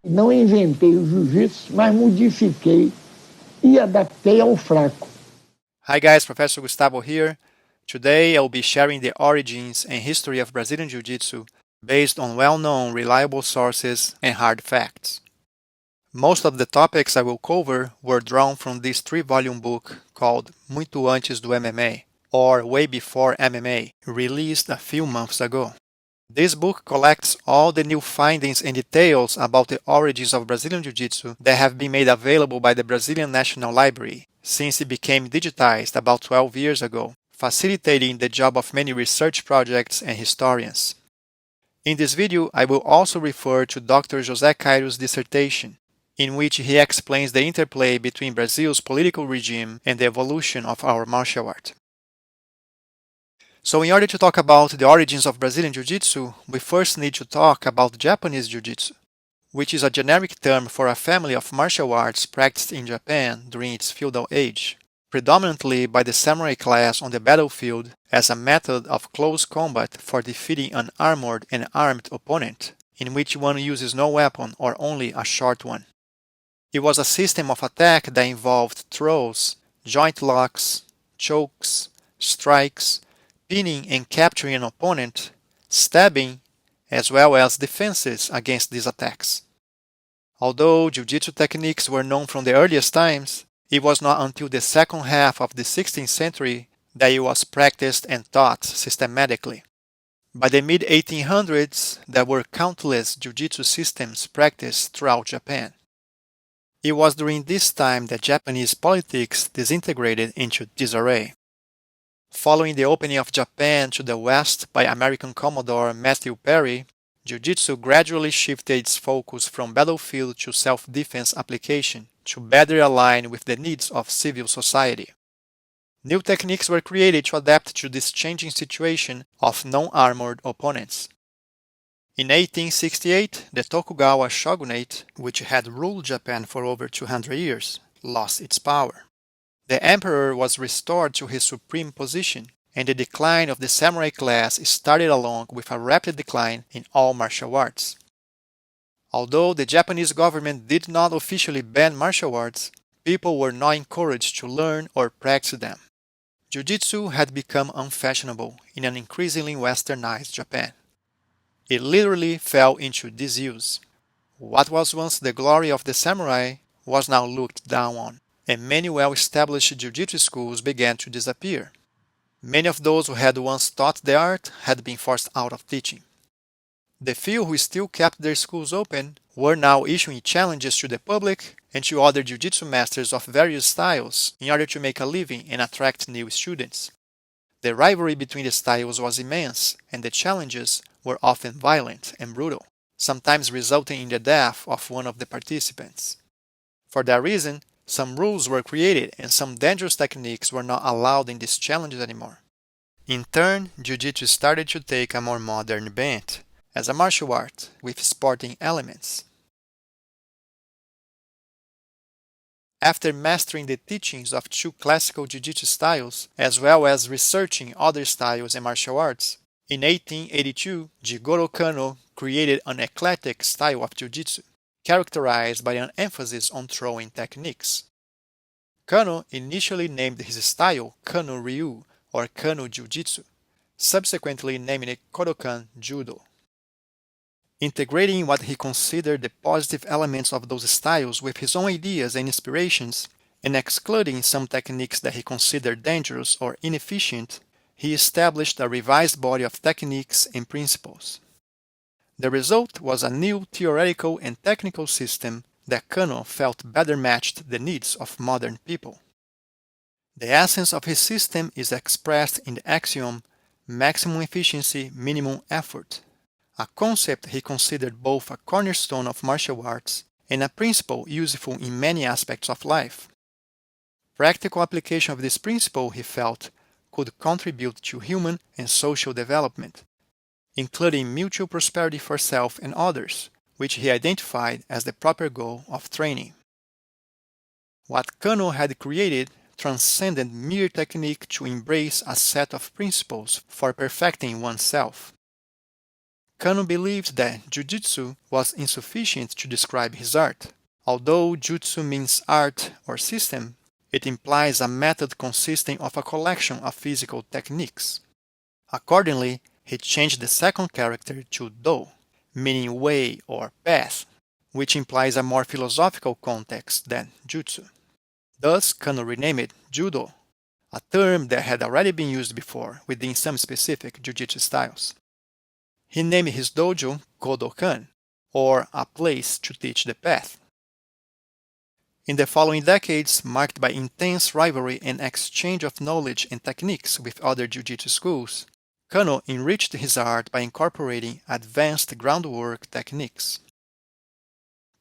Não inventei o jiu-jitsu, mas modifiquei e adaptei ao fraco. Hi guys, Professor Gustavo here. Today I will be sharing the origins and history of Brazilian Jiu-Jitsu based on well-known, reliable sources and hard facts. Most of the topics I will cover were drawn from this 3-volume book called Muito Antes Do MMA, or Way Before MMA, released a few months ago. This book collects all the new findings and details about the origins of Brazilian Jiu-Jitsu that have been made available by the Brazilian National Library since it became digitized about 12 years ago, facilitating the job of many research projects and historians. In this video, I will also refer to Dr. José Cairus' dissertation, in which he explains the interplay between Brazil's political regime and the evolution of our martial art. So in order to talk about the origins of Brazilian Jiu-Jitsu, we first need to talk about Japanese Jiu-Jitsu, which is a generic term for a family of martial arts practiced in Japan during its feudal age, predominantly by the samurai class on the battlefield as a method of close combat for defeating an armored and armed opponent, in which one uses no weapon or only a short one. It was a system of attack that involved throws, joint locks, chokes, strikes, pinning and capturing an opponent, stabbing, as well as defenses against these attacks. Although Jiu-Jitsu techniques were known from the earliest times, it was not until the second half of the 16th century that it was practiced and taught systematically. By the mid-1800s, there were countless Jiu-Jitsu systems practiced throughout Japan. It was during this time that Japanese politics disintegrated into disarray. Following the opening of Japan to the West by American Commodore Matthew Perry, Jiu-Jitsu gradually shifted its focus from battlefield to self-defense application to better align with the needs of civil society. New techniques were created to adapt to this changing situation of non-armored opponents. In 1868, the Tokugawa shogunate, which had ruled Japan for over 200 years, lost its power. The emperor was restored to his supreme position, and the decline of the samurai class started along with a rapid decline in all martial arts. Although the Japanese government did not officially ban martial arts, people were not encouraged to learn or practice them. Jiu-Jitsu had become unfashionable in an increasingly westernized Japan. It literally fell into disuse. What was once the glory of the samurai was now looked down on, and many well-established Jiu-Jitsu schools began to disappear. Many of those who had once taught the art had been forced out of teaching. The few who still kept their schools open were now issuing challenges to the public and to other Jiu-Jitsu masters of various styles in order to make a living and attract new students. The rivalry between the styles was immense, and the challenges were often violent and brutal, sometimes resulting in the death of one of the participants. For that reason, some rules were created and some dangerous techniques were not allowed in these challenges anymore. In turn, Jiu-Jitsu started to take a more modern bent, as a martial art with sporting elements. After mastering the teachings of 2 classical Jiu-Jitsu styles, as well as researching other styles and martial arts, in 1882, Jigoro Kano created an eclectic style of Jiu-Jitsu, characterized by an emphasis on throwing techniques. Kano initially named his style Kano Ryu or Kano Jiu-Jitsu, subsequently naming it Kodokan Judo. Integrating what he considered the positive elements of those styles with his own ideas and inspirations, and excluding some techniques that he considered dangerous or inefficient, he established a revised body of techniques and principles. The result was a new theoretical and technical system that Kano felt better matched the needs of modern people. The essence of his system is expressed in the axiom maximum efficiency, minimum effort, a concept he considered both a cornerstone of martial arts and a principle useful in many aspects of life. Practical application of this principle, he felt, could contribute to human and social development, including mutual prosperity for self and others, which he identified as the proper goal of training. What Kano had created transcended mere technique to embrace a set of principles for perfecting oneself. Kano believed that Jujutsu was insufficient to describe his art. Although Jutsu means art or system, it implies a method consisting of a collection of physical techniques. Accordingly, he changed the second character to Do, meaning way or path, which implies a more philosophical context than Jutsu. Thus, Kano renamed it Judo, a term that had already been used before within some specific Jiu-Jitsu styles. He named his dojo Kodokan, or a place to teach the path. In the following decades, marked by intense rivalry and exchange of knowledge and techniques with other Jiu-Jitsu schools, Kano enriched his art by incorporating advanced groundwork techniques.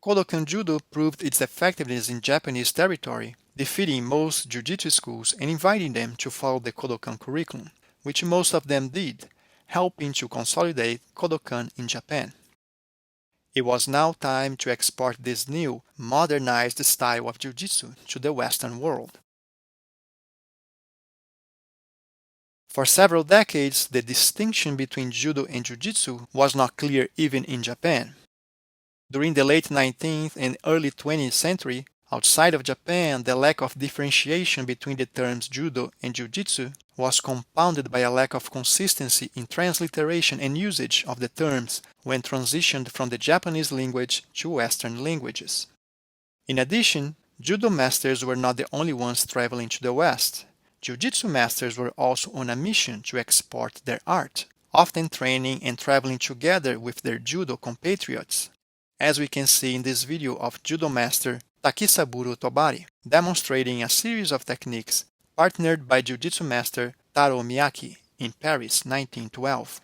Kodokan Judo proved its effectiveness in Japanese territory, defeating most Jiu-Jitsu schools and inviting them to follow the Kodokan curriculum, which most of them did, helping to consolidate Kodokan in Japan. It was now time to export this new, modernized style of Jiu-Jitsu to the Western world. For several decades, the distinction between Judo and Jiu-Jitsu was not clear even in Japan. During the late 19th and early 20th century, outside of Japan, the lack of differentiation between the terms Judo and Jiu-Jitsu was compounded by a lack of consistency in transliteration and usage of the terms when transitioned from the Japanese language to Western languages. In addition, Judo masters were not the only ones traveling to the West. Jiu-Jitsu masters were also on a mission to export their art, often training and traveling together with their Judo compatriots, as we can see in this video of Judo master Takisaburo Tobari, demonstrating a series of techniques partnered by Jiu-Jitsu master Taro Miyake in Paris 1912.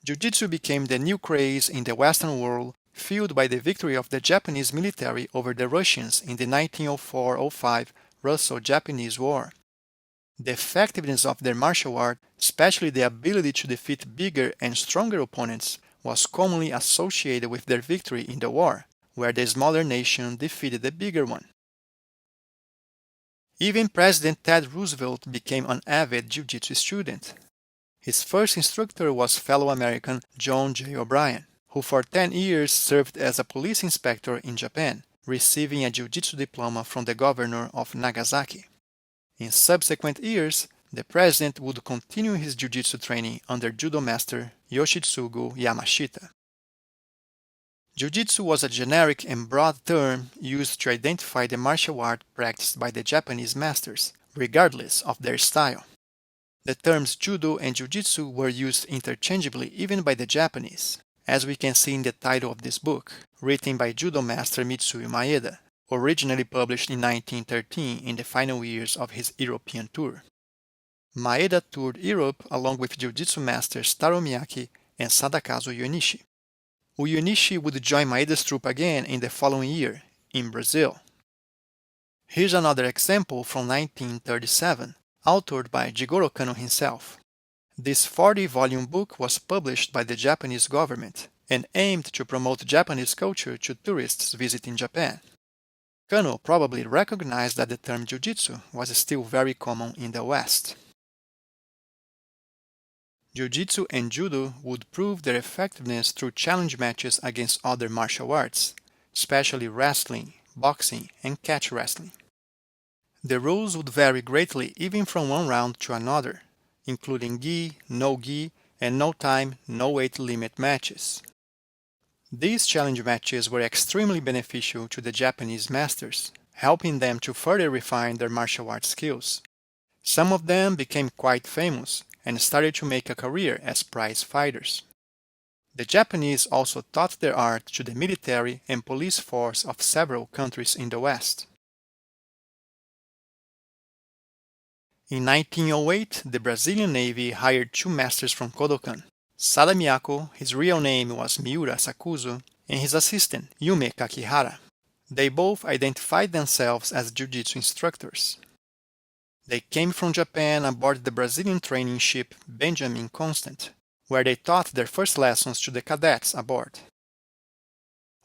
Jiu-Jitsu became the new craze in the Western world, fueled by the victory of the Japanese military over the Russians in the 1904-05 Russo-Japanese War. The effectiveness of their martial art, especially the ability to defeat bigger and stronger opponents, was commonly associated with their victory in the war, where the smaller nation defeated the bigger one. Even President Ted Roosevelt became an avid Jiu-Jitsu student. His first instructor was fellow American John J. O'Brien, who for 10 years served as a police inspector in Japan, receiving a Jiu-Jitsu diploma from the governor of Nagasaki. In subsequent years, the president would continue his Jiu-Jitsu training under Judo master Yoshitsugu Yamashita. Jiu-Jitsu was a generic and broad term used to identify the martial art practiced by the Japanese masters, regardless of their style. The terms Judo and Jiu-Jitsu were used interchangeably even by the Japanese, as we can see in the title of this book, written by Judo master Mitsuyo Maeda, originally published in 1913 in the final years of his European tour. Maeda toured Europe along with Jiu-Jitsu masters Taro Miyake and Sadakazu Uyenishi. Uyenishi would join Maeda's troupe again in the following year, in Brazil. Here's another example from 1937, authored by Jigoro Kano himself. This 40-volume book was published by the Japanese government and aimed to promote Japanese culture to tourists visiting Japan. Kano probably recognized that the term Jiu-Jitsu was still very common in the West. Jiu-Jitsu and Judo would prove their effectiveness through challenge matches against other martial arts, especially wrestling, boxing, and catch wrestling. The rules would vary greatly even from one round to another, including gi, no gi, and no time, no weight limit matches. These challenge matches were extremely beneficial to the Japanese masters, helping them to further refine their martial arts skills. Some of them became quite famous and started to make a career as prize fighters. The Japanese also taught their art to the military and police force of several countries in the West. In 1908, the Brazilian Navy hired 2 masters from Kodokan. Sada Miyako, his real name was Miura Sakuzo, and his assistant, Yume Kakihara. They both identified themselves as Jiu-Jitsu instructors. They came from Japan aboard the Brazilian training ship Benjamin Constant, where they taught their first lessons to the cadets aboard.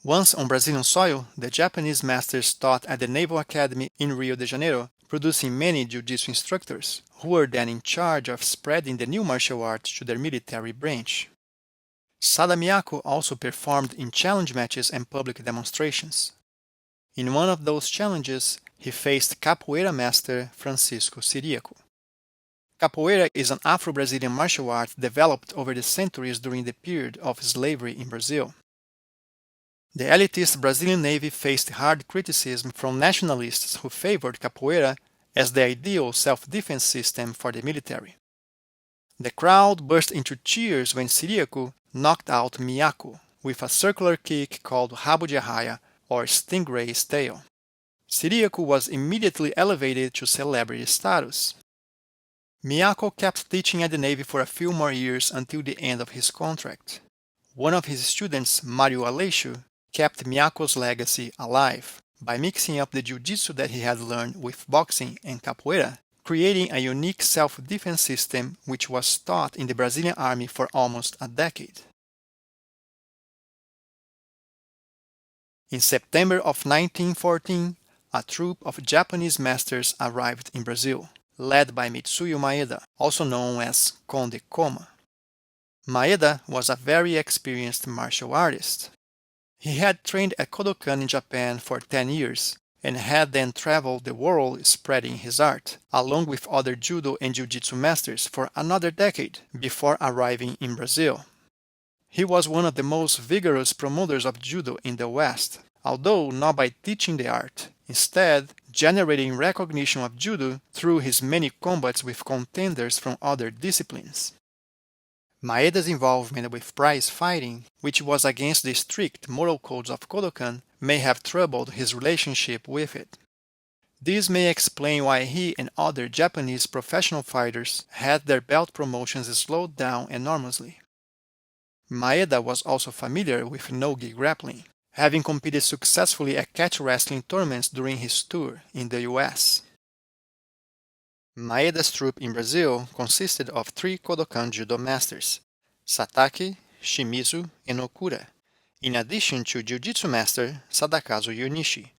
Once on Brazilian soil, the Japanese masters taught at the Naval Academy in Rio de Janeiro, producing many Jiu-Jitsu instructors, who were then in charge of spreading the new martial arts to their military branch. Sada Miyako also performed in challenge matches and public demonstrations. In one of those challenges, he faced capoeira master Francisco Siriaco. Capoeira is an Afro-Brazilian martial art developed over the centuries during the period of slavery in Brazil. The elitist Brazilian Navy faced hard criticism from nationalists who favored capoeira as the ideal self-defense system for the military. The crowd burst into cheers when Siriaco knocked out Miyako with a circular kick called rabo de arraia or stingray's tail. Siriaco was immediately elevated to celebrity status. Miyako kept teaching at the Navy for a few more years until the end of his contract. One of his students, Mario Aleixo, kept Miyako's legacy alive by mixing up the Jiu-Jitsu that he had learned with boxing and capoeira, creating a unique self-defense system which was taught in the Brazilian Army for almost a decade. In September of 1914, a troop of Japanese masters arrived in Brazil, led by Mitsuyo Maeda, also known as Conde Koma. Maeda was a very experienced martial artist. He had trained at Kodokan in Japan for 10 years and had then traveled the world spreading his art, along with other Judo and Jiu-Jitsu masters for another decade before arriving in Brazil. He was one of the most vigorous promoters of Judo in the West, although not by teaching the art, instead generating recognition of Judo through his many combats with contenders from other disciplines. Maeda's involvement with prize fighting, which was against the strict moral codes of Kodokan, may have troubled his relationship with it. This may explain why he and other Japanese professional fighters had their belt promotions slowed down enormously. Maeda was also familiar with no-gi grappling, having competed successfully at catch wrestling tournaments during his tour in the US. Maeda's troupe in Brazil consisted of 3 Kodokan Judo masters, Satake, Shimizu, and Okura, in addition to Jiu-Jitsu master Sadakazu Uyenishi,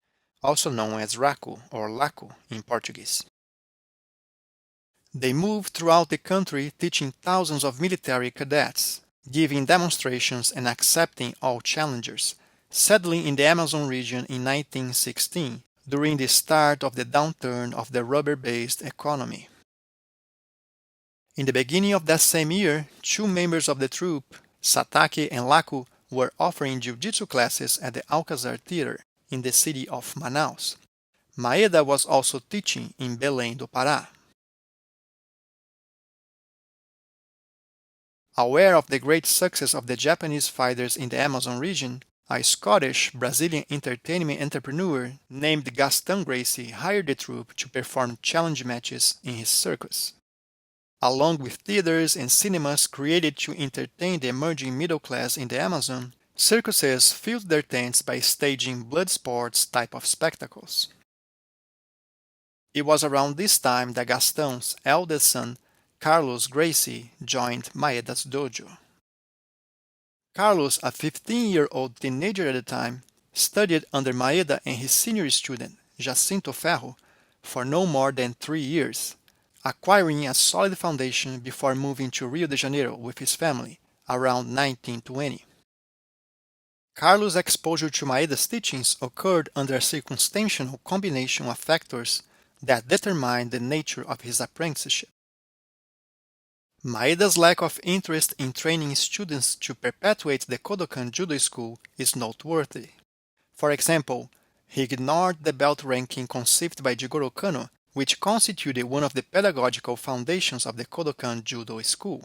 also known as Raku or Laku in Portuguese. They moved throughout the country teaching thousands of military cadets, giving demonstrations and accepting all challengers, settling in the Amazon region in 1916, during the start of the downturn of the rubber-based economy. In the beginning of that same year, 2 members of the troupe, Satake and Laku, were offering Jiu-Jitsu classes at the Alcazar Theater in the city of Manaus. Maeda was also teaching in Belém do Pará. Aware of the great success of the Japanese fighters in the Amazon region, a Scottish Brazilian entertainment entrepreneur named Gaston Gracie hired the troupe to perform challenge matches in his circus. Along with theaters and cinemas created to entertain the emerging middle class in the Amazon, circuses filled their tents by staging blood sports type of spectacles. It was around this time that Gaston's eldest son, Carlos Gracie, joined Maeda's dojo. Carlos, a 15-year-old teenager at the time, studied under Maeda and his senior student, Jacinto Ferro, for no more than 3 years, acquiring a solid foundation before moving to Rio de Janeiro with his family around 1920. Carlos' exposure to Maeda's teachings occurred under a circumstantial combination of factors that determined the nature of his apprenticeship. Maeda's lack of interest in training students to perpetuate the Kodokan Judo School is noteworthy. For example, he ignored the belt ranking conceived by Jigoro Kano, which constituted one of the pedagogical foundations of the Kodokan Judo School.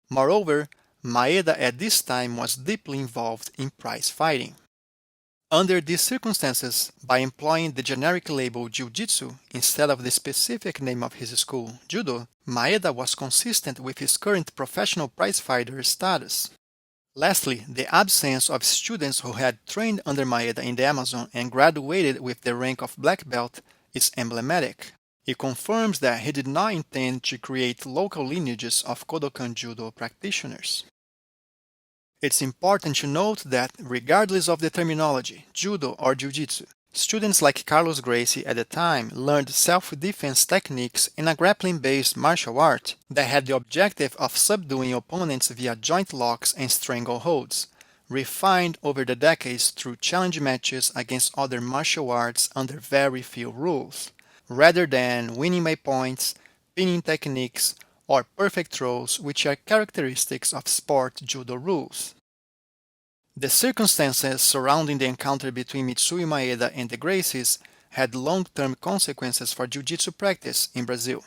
Moreover, Maeda at this time was deeply involved in prize fighting. Under these circumstances, by employing the generic label Jiujitsu instead of the specific name of his school, Judo, Maeda was consistent with his current professional prizefighter status. Lastly, the absence of students who had trained under Maeda in the Amazon and graduated with the rank of black belt is emblematic. It confirms that he did not intend to create local lineages of Kodokan Judo practitioners. It's important to note that, regardless of the terminology, Judo or Jiu-Jitsu, Students like Carlos Gracie at the time learned self-defense techniques in a grappling-based martial art that had the objective of subduing opponents via joint locks and strangleholds, refined over the decades through challenge matches against other martial arts under very few rules, rather than winning by points, pinning techniques, or perfect throws, which are characteristics of sport judo rules. The circumstances surrounding the encounter between Mitsuyo Maeda and the Gracies had long-term consequences for Jiu-Jitsu practice in Brazil.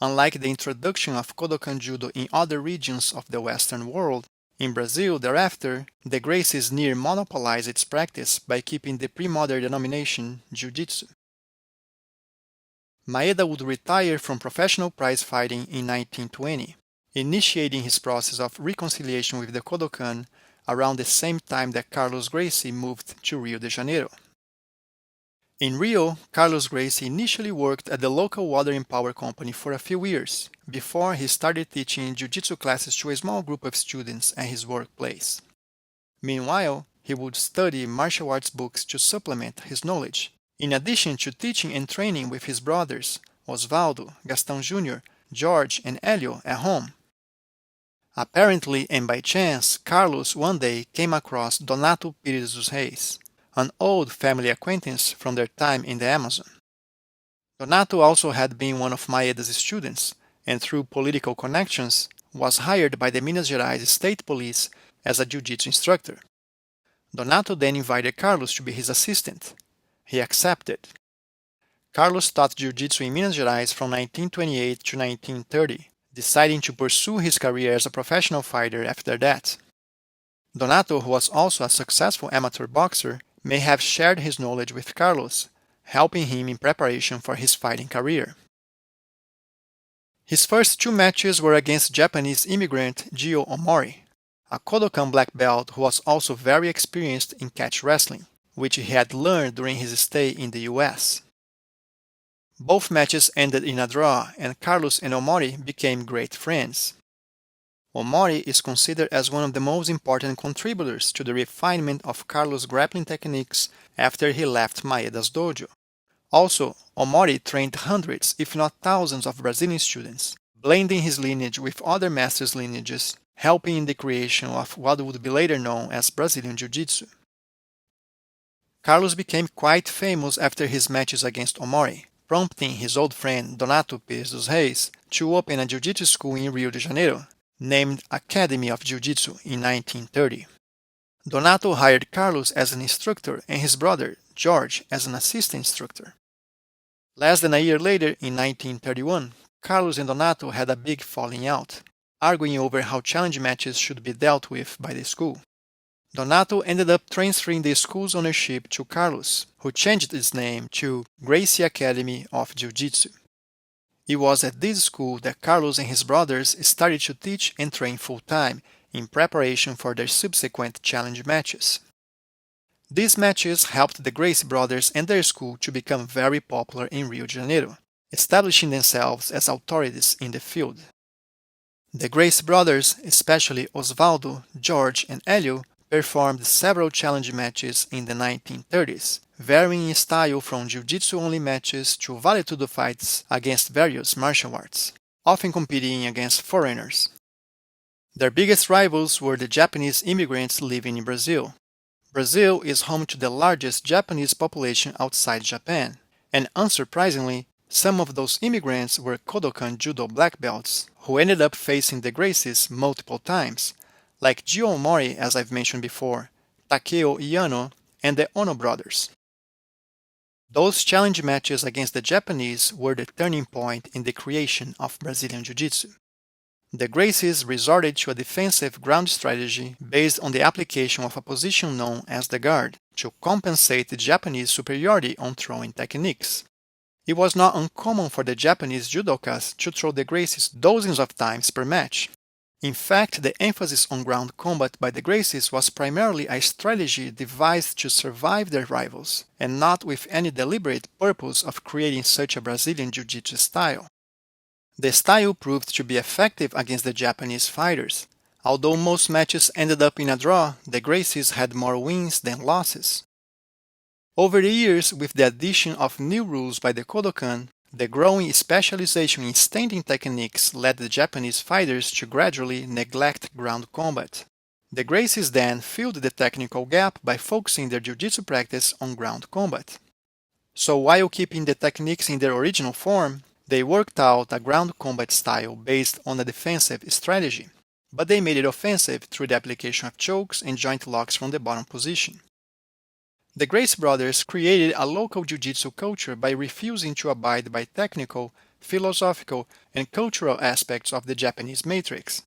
Unlike the introduction of Kodokan Judo in other regions of the Western world, in Brazil thereafter, the Gracies near monopolized its practice by keeping the pre-modern denomination Jujutsu. Maeda would retire from professional prize fighting in 1920, initiating his process of reconciliation with the Kodokan around the same time that Carlos Gracie moved to Rio de Janeiro. In Rio, Carlos Gracie initially worked at the local water and power company for a few years, before he started teaching jiu-jitsu classes to a small group of students at his workplace. Meanwhile, he would study martial arts books to supplement his knowledge, in addition to teaching and training with his brothers, Osvaldo, Gaston Jr., George, and Hélio at home. Apparently and by chance, Carlos one day came across Donato Pires dos Reis, an old family acquaintance from their time in the Amazon. Donato also had been one of Maeda's students, and through political connections, was hired by the Minas Gerais State Police as a jiu-jitsu instructor. Donato then invited Carlos to be his assistant. He accepted. Carlos taught jiu-jitsu in Minas Gerais from 1928 to 1930, deciding to pursue his career as a professional fighter after that. Donato, who was also a successful amateur boxer, may have shared his knowledge with Carlos, helping him in preparation for his fighting career. His first two matches were against Japanese immigrant Gio Omori, a Kodokan black belt who was also very experienced in catch wrestling, which he had learned during his stay in the US. Both matches ended in a draw, and Carlos and Omori became great friends. Omori is considered as one of the most important contributors to the refinement of Carlos' grappling techniques after he left Maeda's dojo. Also, Omori trained hundreds, if not thousands, of Brazilian students, blending his lineage with other masters' lineages, helping in the creation of what would be later known as Brazilian Jiu-Jitsu. Carlos became quite famous after his matches against Omori, prompting his old friend Donato Pires dos Reis to open a jiu-jitsu school in Rio de Janeiro, named Academy of Jiu-Jitsu in 1930. Donato hired Carlos as an instructor and his brother, George, as an assistant instructor. Less than a year later, in 1931, Carlos and Donato had a big falling out, arguing over how challenge matches should be dealt with by the school. Donato ended up transferring the school's ownership to Carlos, who changed its name to Gracie Academy of Jiu-Jitsu. It was at this school that Carlos and his brothers started to teach and train full-time in preparation for their subsequent challenge matches. These matches helped the Gracie brothers and their school to become very popular in Rio de Janeiro, establishing themselves as authorities in the field. The Gracie brothers, especially Osvaldo, George, and Hélio, performed several challenge matches in the 1930s, varying in style from jiu-jitsu-only matches to Vale Tudo fights against various martial arts, often competing against foreigners. Their biggest rivals were the Japanese immigrants living in Brazil. Brazil is home to the largest Japanese population outside Japan, and unsurprisingly, some of those immigrants were Kodokan Judo black belts who ended up facing the Gracies multiple times, like Gio Omori, as I've mentioned before, Takeo Iyano, and the Ono brothers. Those challenge matches against the Japanese were the turning point in the creation of Brazilian Jiu-Jitsu. The Gracies resorted to a defensive ground strategy based on the application of a position known as the guard to compensate the Japanese superiority on throwing techniques. It was not uncommon for the Japanese judokas to throw the Gracies dozens of times per match. In fact, the emphasis on ground combat by the Gracies was primarily a strategy devised to survive their rivals, and not with any deliberate purpose of creating such a Brazilian Jiu-Jitsu style. The style proved to be effective against the Japanese fighters. Although most matches ended up in a draw, the Gracies had more wins than losses. Over the years, with the addition of new rules by the Kodokan, the growing specialization in standing techniques led the Japanese fighters to gradually neglect ground combat. The Gracies then filled the technical gap by focusing their jiu-jitsu practice on ground combat. So while keeping the techniques in their original form, they worked out a ground combat style based on a defensive strategy, but they made it offensive through the application of chokes and joint locks from the bottom position. The Gracie brothers created a local jiu-jitsu culture by refusing to abide by technical, philosophical, and cultural aspects of the Japanese matrix.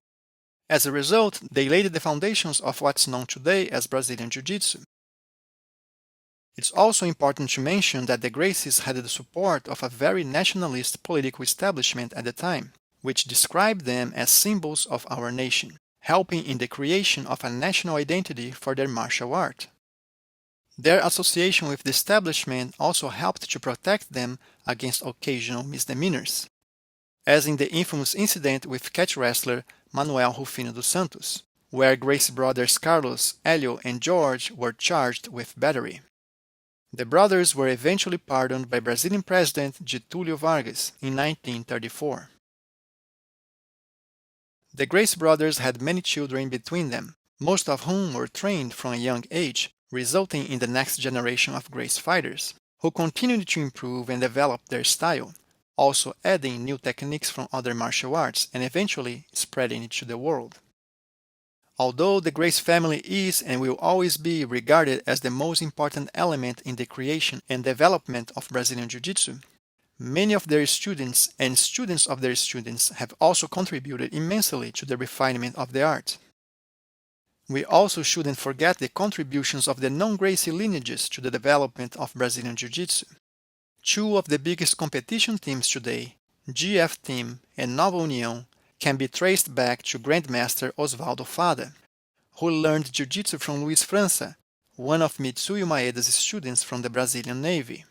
As a result, they laid the foundations of what's known today as Brazilian Jiu-Jitsu. It's also important to mention that the Gracies had the support of a very nationalist political establishment at the time, which described them as symbols of our nation, helping in the creation of a national identity for their martial art. Their association with the establishment also helped to protect them against occasional misdemeanors, as in the infamous incident with catch wrestler Manuel Rufino dos Santos, where Gracie brothers Carlos, Hélio, and George were charged with battery. The brothers were eventually pardoned by Brazilian President Getúlio Vargas in 1934. The Gracie brothers had many children between them, most of whom were trained from a young age, resulting in the next generation of Gracie fighters, who continued to improve and develop their style, also adding new techniques from other martial arts and eventually spreading it to the world. Although the Gracie family is and will always be regarded as the most important element in the creation and development of Brazilian Jiu-Jitsu, many of their students and students of their students have also contributed immensely to the refinement of the art. We also shouldn't forget the contributions of the non-Gracie lineages to the development of Brazilian Jiu-Jitsu. Two of the biggest competition teams today, GF Team and Nova União, can be traced back to Grandmaster Osvaldo Fada, who learned Jiu-Jitsu from Luiz França, one of Mitsuyo Maeda's students from the Brazilian Navy.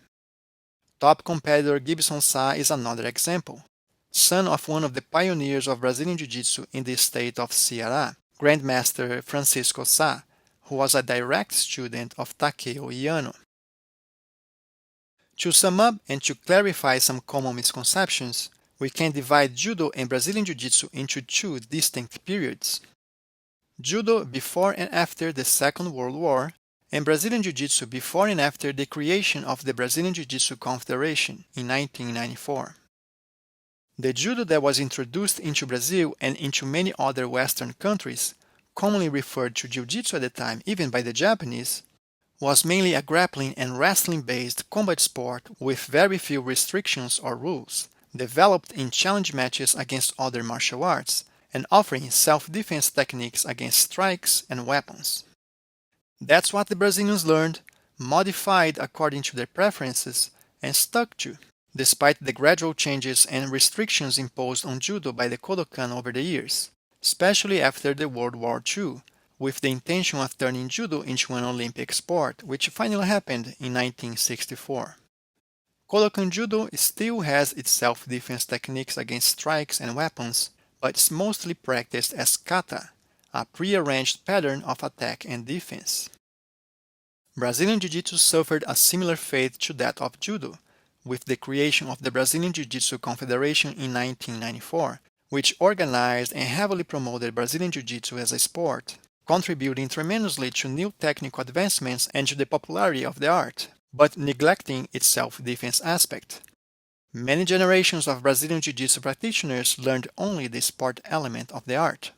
Top competitor Gibson Sá is another example, son of one of the pioneers of Brazilian Jiu-Jitsu in the state of Ceará, Grandmaster Francisco Sá, who was a direct student of Takeo Iyano. To sum up and to clarify some common misconceptions, we can divide Judo and Brazilian Jiu-Jitsu into two distinct periods. Judo before and after the Second World War, and Brazilian Jiu-Jitsu before and after the creation of the Brazilian Jiu-Jitsu Confederation in 1994. The Judo that was introduced into Brazil and into many other Western countries, commonly referred to Jiu-Jitsu at the time even by the Japanese, was mainly a grappling and wrestling-based combat sport with very few restrictions or rules, developed in challenge matches against other martial arts, and offering self-defense techniques against strikes and weapons. That's what the Brazilians learned, modified according to their preferences, and stuck to, despite the gradual changes and restrictions imposed on Judo by the Kodokan over the years, especially after the World War II, with the intention of turning Judo into an Olympic sport, which finally happened in 1964. Kodokan Judo still has its self-defense techniques against strikes and weapons, but it's mostly practiced as kata, a pre-arranged pattern of attack and defense. Brazilian Jiu-Jitsu suffered a similar fate to that of Judo, with the creation of the Brazilian Jiu-Jitsu Confederation in 1994, which organized and heavily promoted Brazilian Jiu-Jitsu as a sport, contributing tremendously to new technical advancements and to the popularity of the art, but neglecting its self-defense aspect. Many generations of Brazilian Jiu-Jitsu practitioners learned only the sport element of the art.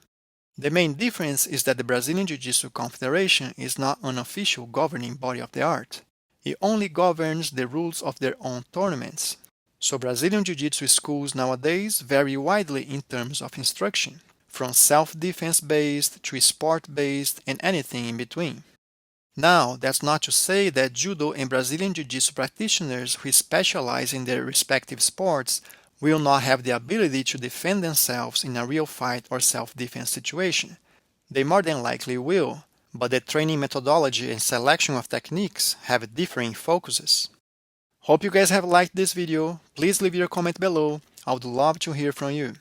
The main difference is that the Brazilian Jiu-Jitsu Confederation is not an official governing body of the art. It only governs the rules of their own tournaments. So Brazilian Jiu-Jitsu schools nowadays vary widely in terms of instruction, from self-defense based to sport-based and anything in between. Now, that's not to say that Judo and Brazilian Jiu-Jitsu practitioners who specialize in their respective sports will not have the ability to defend themselves in a real fight or self-defense situation. They more than likely will, but the training methodology and selection of techniques have differing focuses. Hope you guys have liked this video. Please leave your comment below. I would love to hear from you.